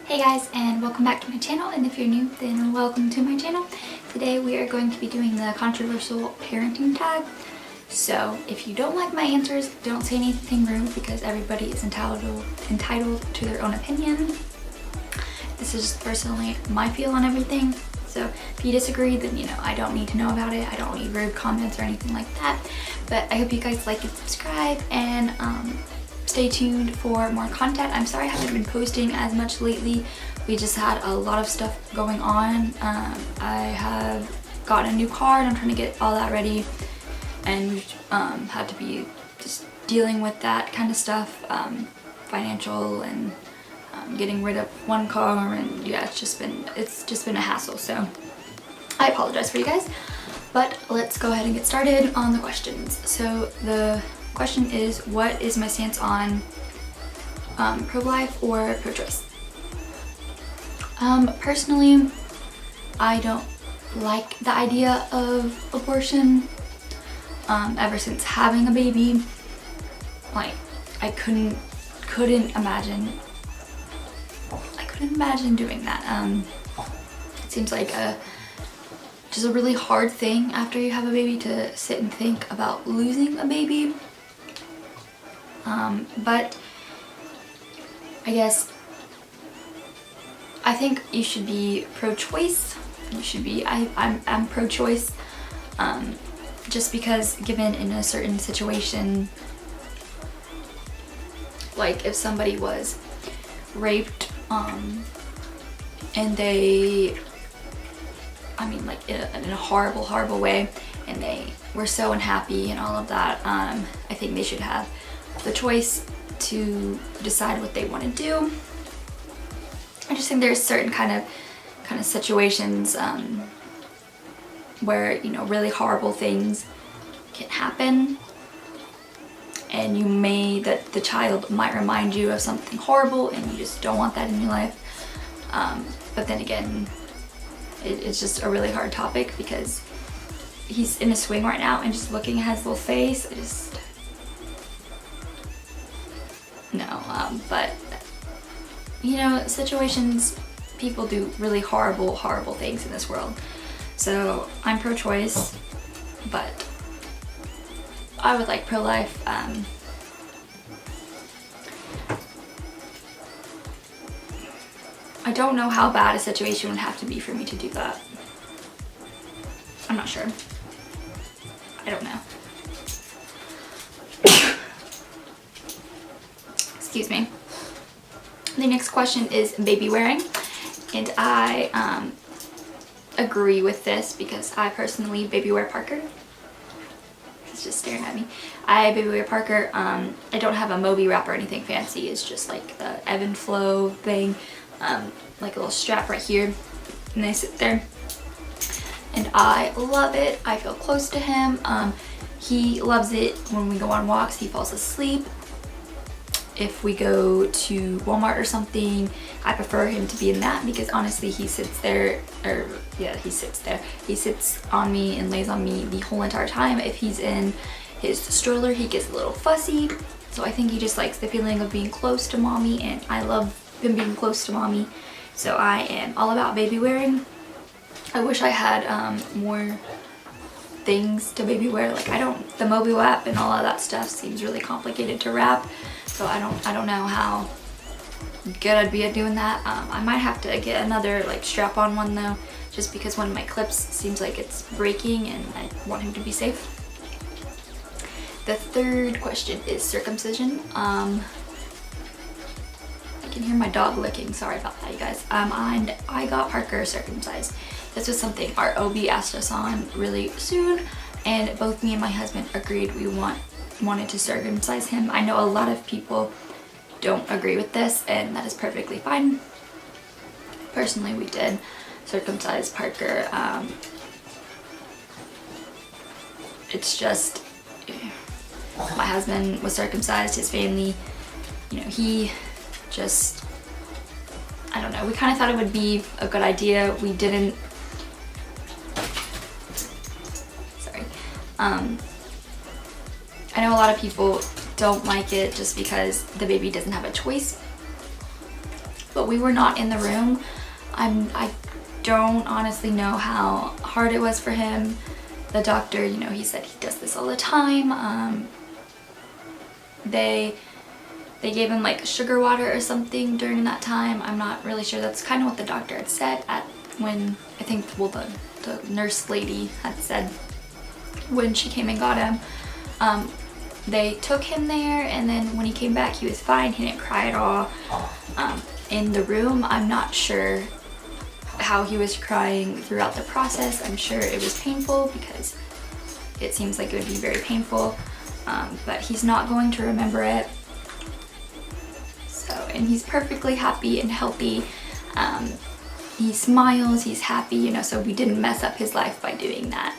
Hey guys, and welcome back to my channel, and if you're new, then welcome to my channel. Today we are going to be doing the controversial parenting tag. So if you don't like my answers, don't say anything rude because everybody is entitled to their own opinion. This is just personally my feel on everything. So if you disagree, then I don't need to know about it. I don't need rude comments or anything like that. But I hope you guys like and subscribe, and stay tuned for more content. I'm sorry I haven't been posting as much lately. We just had a lot of stuff going on. I have gotten a new car and I'm trying to get all that ready, and we've had to be just dealing with that kind of stuff, financial and getting rid of one car, and yeah, it's just been a hassle. So I apologize for you guys, but let's go ahead and get started on the questions. So the question is, what is my stance on pro-life or pro-choice? Personally, I don't like the idea of abortion. Ever since having a baby, like I couldn't imagine doing that. It seems like just a really hard thing after you have a baby to sit and think about losing a baby. But I guess I think you should be pro-choice. I'm pro-choice, just because given in a certain situation, like if somebody was raped, and they, like in a horrible way, and they were so unhappy and all of that, I think they should have the choice to decide what they want to do. I just think there's certain kind of situations where really horrible things can happen, and the child might remind you of something horrible, and you just don't want that in your life. But then again, it's just a really hard topic because he's in a swing right now, and just looking at his little face, no. But situations, people do really horrible things in this world. So I'm pro-choice, but I would like pro-life. I don't know how bad a situation would have to be for me to do that. I'm not sure. I don't know. Excuse me. The next question is baby wearing, and I agree with this because I personally baby wear Parker. He's just staring at me. I baby wear Parker. I don't have a Moby wrap or anything fancy. It's just like the ebb and flow thing, like a little strap right here, and they sit there, and I love it. I feel close to him. He loves it. When we go on walks, he falls asleep. If we go to Walmart or something, I prefer him to be in that because honestly he sits there, he sits on me and lays on me the whole entire time. If he's in his stroller, he gets a little fussy, so I think he just likes the feeling of being close to mommy, and I love him being close to mommy. So I am all about baby wearing. I wish I had more things to baby wear. Like the Moby wrap and all of that stuff seems really complicated to wrap. So I don't know how good I'd be at doing that. I might have to get another strap-on one though, just because one of my clips seems like it's breaking and I want him to be safe. The third question is circumcision. I can hear my dog licking, sorry about that you guys. And I got Parker circumcised. This was something our OB asked us on really soon, and both me and my husband agreed we wanted to circumcise him. I know a lot of people don't agree with this, and that is perfectly fine. Personally, we did circumcise Parker. It's just, my husband was circumcised, his family, he just, I don't know, we kind of thought it would be a good idea. We didn't, sorry. I know a lot of people don't like it just because the baby doesn't have a choice. but we were not in the room. I don't honestly know how hard it was for him. The doctor, you know, he said he does this all the time. They gave him like sugar water or something during that time. I'm not really sure. That's kind of what the doctor had said when I think, well, the nurse lady had said when she came and got him. They took him there, and then when he came back, he was fine. He didn't cry at all. In the room, I'm not sure how he was crying throughout the process. I'm sure it was painful, because it seems like it would be very painful, but he's not going to remember it. So, and he's perfectly happy and healthy. He smiles, he's happy, you know, so we didn't mess up his life by doing that.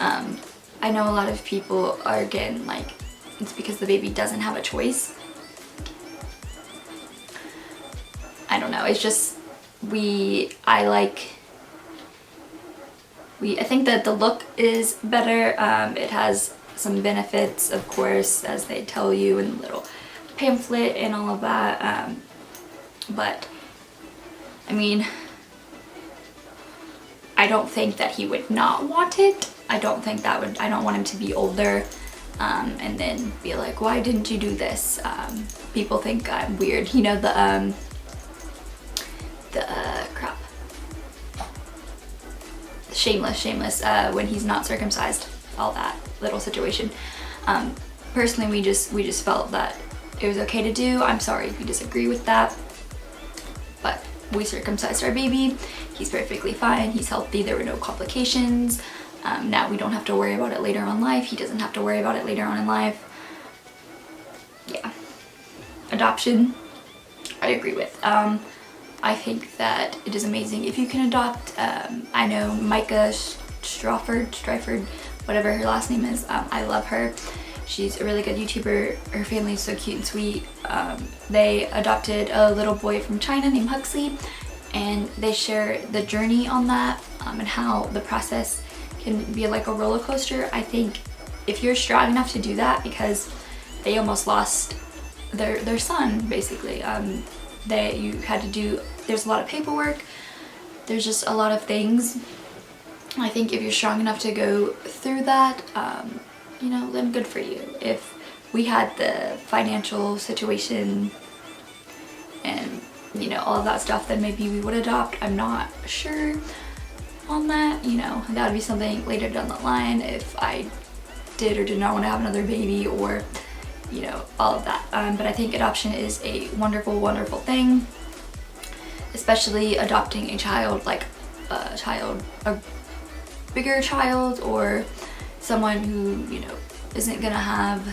I know a lot of people are, again, like, it's because the baby doesn't have a choice. I don't know, it's just, I think that the look is better. It has some benefits, of course, as they tell you in the little pamphlet and all of that. But, I mean, I don't think that he would not want it. I don't want him to be older and then be like, why didn't you do this? People think I'm weird. You know, crap. Shameless, when he's not circumcised, all that little situation. Personally, we just felt that it was okay to do. I'm sorry if you disagree with that, but we circumcised our baby. He's perfectly fine. He's healthy. There were no complications. Now we don't have to worry about it later on in life. He doesn't have to worry about it later on in life. Yeah. Adoption, I agree with. I think that it is amazing if you can adopt. I know Micah Stryford, whatever her last name is. I love her. She's a really good YouTuber. Her family is so cute and sweet. They adopted a little boy from China named Huxley, and they share the journey on that and how the process can be like a roller coaster. I think if you're strong enough to do that, because they almost lost their son, basically. There's a lot of paperwork. There's just a lot of things. I think if you're strong enough to go through that, you know, then good for you. If we had the financial situation and, you know, all of that stuff, then maybe we would adopt. I'm not sure on that. You know, that would be something later down the line if I did or did not want to have another baby, or, you know, all of that. But I think adoption is a wonderful, wonderful thing, especially adopting a child, like a bigger child, or someone who, you know, isn't gonna have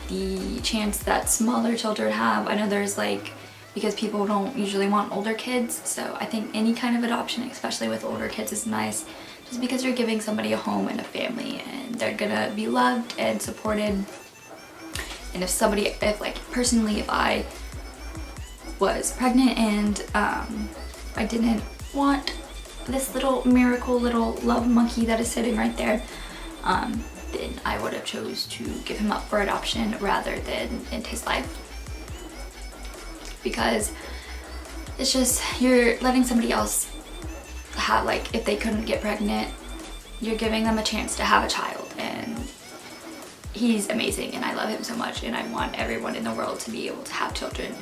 the chance that smaller children have. I know there's like, because people don't usually want older kids, so I think any kind of adoption, especially with older kids, is nice, just because you're giving somebody a home and a family, and they're gonna be loved and supported. And if like personally, if I was pregnant and I didn't want this little miracle little love monkey that is sitting right there, then I would have chose to give him up for adoption rather than end his life. Because it's just, you're letting somebody else have, like, if they couldn't get pregnant, you're giving them a chance to have a child. And he's amazing, and I love him so much, and I want everyone in the world to be able to have children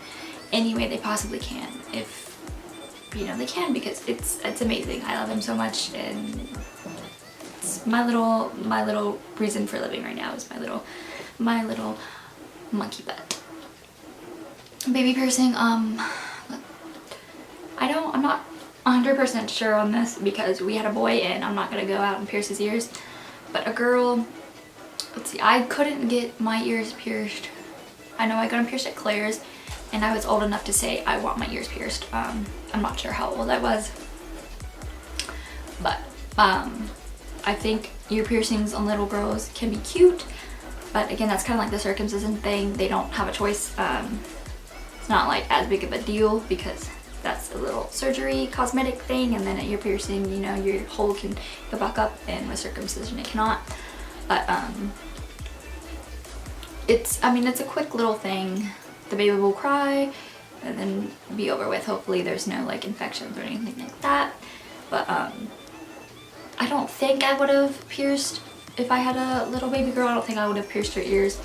any way they possibly can, if, you know, they can, because it's amazing. I love him so much, and it's my little reason for living right now is my little monkey butt. Baby piercing, I'm not 100% sure on this, because we had a boy and I'm not gonna go out and pierce his ears, but a girl, let's see, I couldn't get my ears pierced. I know I got them pierced at Claire's, and I was old enough to say I want my ears pierced. I'm not sure how old I was, but I think ear piercings on little girls can be cute, but again, that's kind of like the circumcision thing. They don't have a choice. It's not like as big of a deal, because that's a little surgery cosmetic thing, and then at ear piercing, you know, your hole can go back up, and with circumcision it cannot. But it's a quick little thing. The baby will cry, and then be over with. Hopefully there's no like infections or anything like that. But I don't think I would have pierced, if I had a little baby girl, I don't think I would have pierced her ears.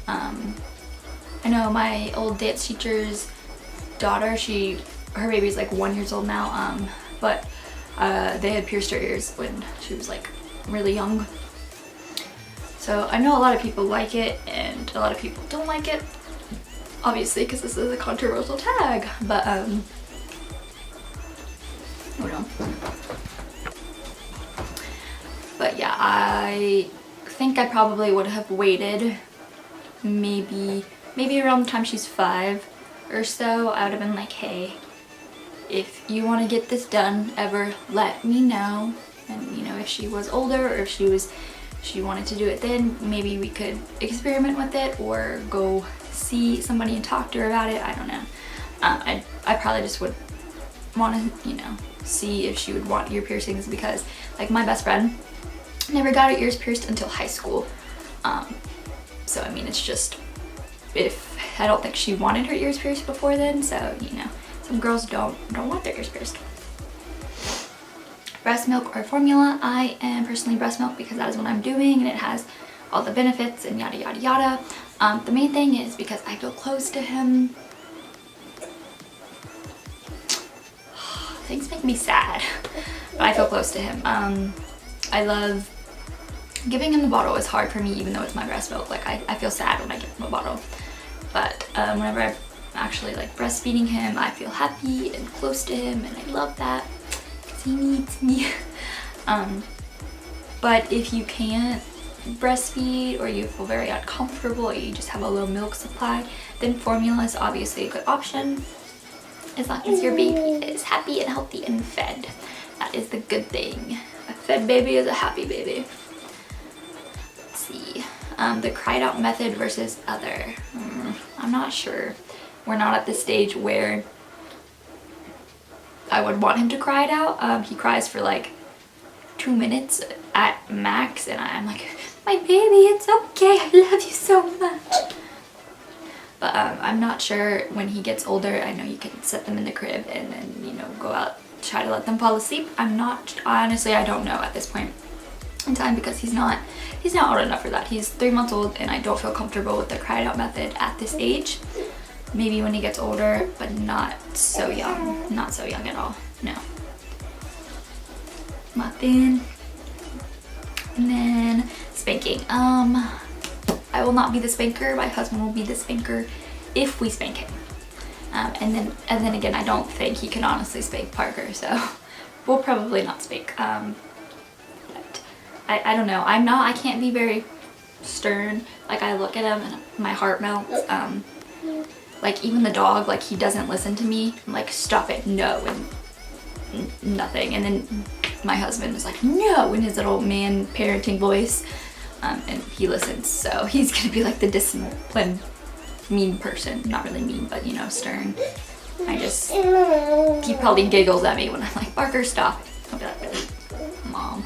I know my old dance teacher's daughter, her baby's like 1 year old now, but they had pierced her ears when she was like really young. So I know a lot of people like it and a lot of people don't like it, obviously, because this is a controversial tag, but oh no. But yeah, I think I probably would have waited maybe around the time she's 5 or so. I would have been like, hey, if you want to get this done ever, let me know. And you know, if she was older or if she wanted to do it then, maybe we could experiment with it or go see somebody and talk to her about it. I don't know. I probably just would want to, you know, see if she would want ear piercings, because like my best friend never got her ears pierced until high school. So I mean, it's just, I don't think she wanted her ears pierced before then, so you know, some girls don't want their ears pierced. Breast milk or formula? I am personally breast milk because that is what I'm doing and it has all the benefits and yada yada yada. The main thing is because I feel close to him. Things make me sad, but I feel close to him. I love giving him the bottle. Is hard for me even though it's my breast milk. Like I feel sad when I give him a bottle, but whenever I'm actually like breastfeeding him, I feel happy and close to him, and I love that because he needs me. But if you can't breastfeed or you feel very uncomfortable or you just have a low milk supply, then formula is obviously a good option, as long as your baby is happy and healthy and fed. That is the good thing. A fed baby is a happy baby. Let's see. The cried out method versus other. I'm not sure. We're not at the stage where I would want him to cry it out. He cries for like 2 minutes at max, and I'm like, my baby, it's okay, I love you so much. But I'm not sure when he gets older. I know you can set them in the crib and then, you know, go out, try to let them fall asleep. Honestly, I don't know at this point in time, because he's not old enough for that. He's 3 months old and I don't feel comfortable with the cried out method at this age. Maybe when he gets older, but not so young. Not so young at all, no. Muffin. And then spanking. I will not be the spanker. My husband will be the spanker if we spank him. And then again, I don't think he can honestly spank Parker, so we'll probably not spank. But I don't know. I can't be very stern. Like I look at him and my heart melts. Like even the dog, like he doesn't listen to me. I'm like, stop it, no, and nothing. And then my husband is like, no, in his little man parenting voice. And he listens, so he's gonna be like the disciplined, mean person. Not really mean, but you know, stern. He probably giggles at me when I'm like, Parker, stop. I'll be like, really, Mom.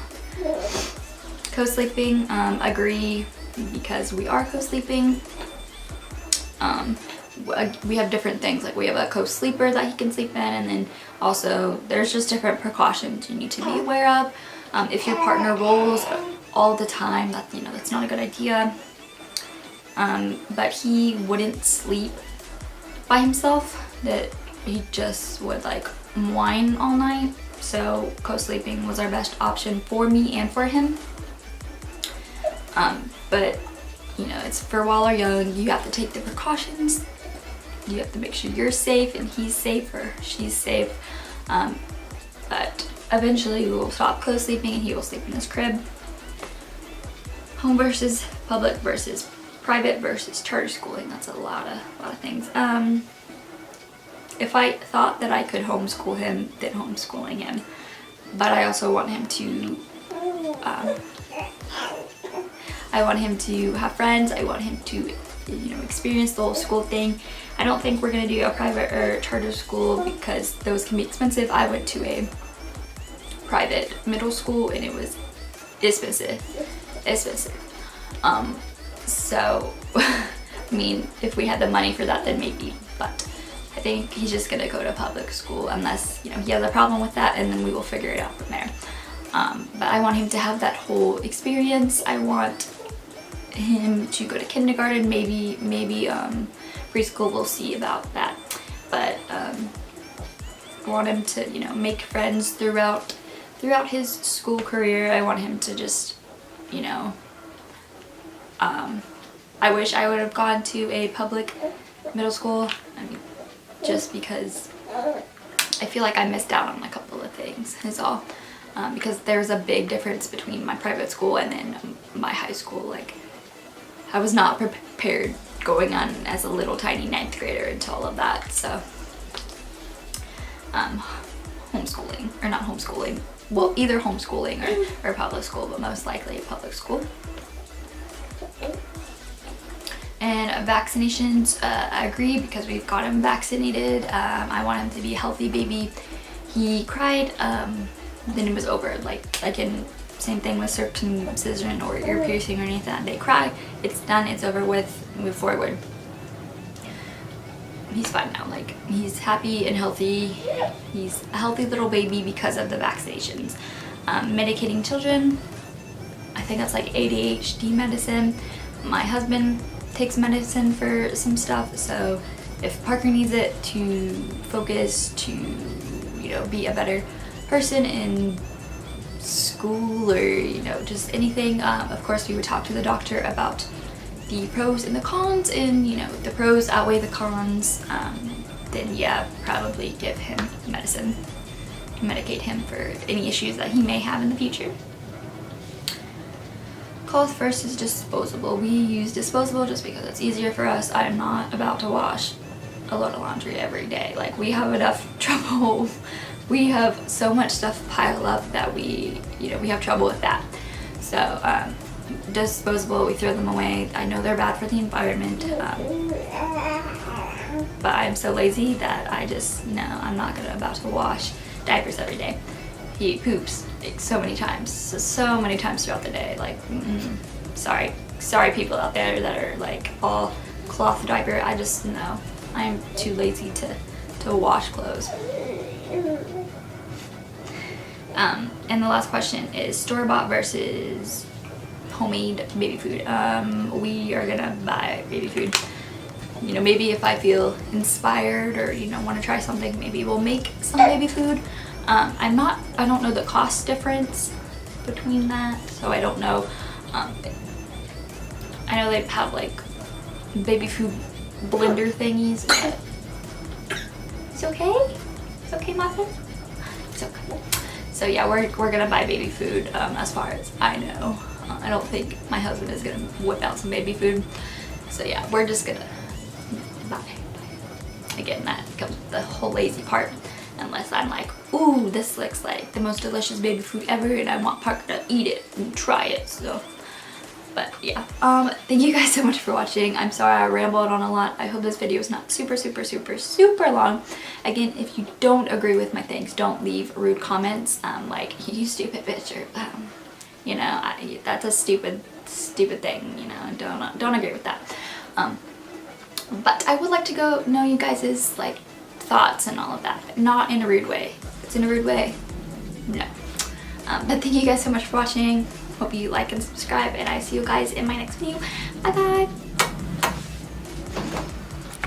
Co-sleeping, agree, because we are co-sleeping. We have different things, like we have a co-sleeper that he can sleep in, and then also there's just different precautions you need to be aware of. If your partner rolls all the time, that's not a good idea. But he wouldn't sleep by himself, that he just would like whine all night, so co-sleeping was our best option for me and for him. But you know, it's for while you're young, you have to take the precautions. You have to make sure you're safe and he's safe or she's safe. But eventually we will stop co-sleeping and he will sleep in his crib. Home versus public versus private versus charter schooling. That's a lot of things. If I thought that I could homeschool him, then homeschooling him. But I also want him to have friends. I want him to, you know, experience the whole school thing. I don't think we're gonna do a private or charter school because those can be expensive. I went to a private middle school and it was expensive. So I mean, if we had the money for that, then maybe, but I think he's just gonna go to public school unless, you know, he has a problem with that, and then we will figure it out from there. But I want him to have that whole experience. I want him to go to kindergarten, maybe preschool, we'll see about that. But I want him to, you know, make friends throughout his school career. I want him to just, you know, I wish I would have gone to a public middle school. I mean, just because I feel like I missed out on a couple of things is all. Because there's a big difference between my private school and then my high school. Like, I was not prepared going on as a little tiny 9th grader into all of that. So homeschooling, or not homeschooling, well, either homeschooling or public school, but most likely public school. And vaccinations, I agree, because we've got him vaccinated. I want him to be a healthy baby. He cried, then it was over. Like again, same thing with circumcision or ear piercing or anything. They cry, it's done, it's over with, move forward. He's fine now. Like, he's happy and healthy. He's a healthy little baby because of the vaccinations. Medicating children, I think that's like ADHD medicine. My husband takes medicine for some stuff, so if Parker needs it to focus, to, you know, be a better person in school, or, you know, just anything, of course we would talk to the doctor about the pros and the cons, and, you know, if the pros outweigh the cons, then yeah, probably give him medicine, medicate him for any issues that he may have in the future. Cloth versus disposable. We use disposable just because it's easier for us. I'm not about to wash a load of laundry every day. Like, we have enough trouble. We have so much stuff pile up that we have trouble with that. So disposable, we throw them away. I know they're bad for the environment, but I'm so lazy that I just, no, I'm not about to wash diapers every day. He poops like so many times throughout the day. Like, sorry people out there that are like all cloth diaper. I just, no, I'm too lazy to wash clothes. And the last question is store-bought versus homemade baby food. We are gonna buy baby food. You know, maybe if I feel inspired or, you know, want to try something, maybe we'll make some baby food. I don't know the cost difference between that, so I don't know. I know they have like baby food blender thingies, but it's okay. It's okay, Muffin. It's okay. So yeah, we're gonna buy baby food, as far as I know. I don't think my husband is gonna whip out some baby food. So yeah, we're just gonna buy. Again, that comes with the whole lazy part. Unless I'm like, ooh, this looks like the most delicious baby food ever, and I want Parker to eat it and try it. So, but yeah, thank you guys so much for watching. I'm sorry I rambled on a lot. I hope this video is not super long. Again, if you don't agree with my things, don't leave rude comments, like, you stupid bitch, or you know, that's a stupid thing, you know. Don't agree with that. But I would like to know you guys' like thoughts and all of that, not in a rude way. If it's in a rude way, no. But thank you guys so much for watching. Hope you like and subscribe, and I see you guys in my next video. Bye bye.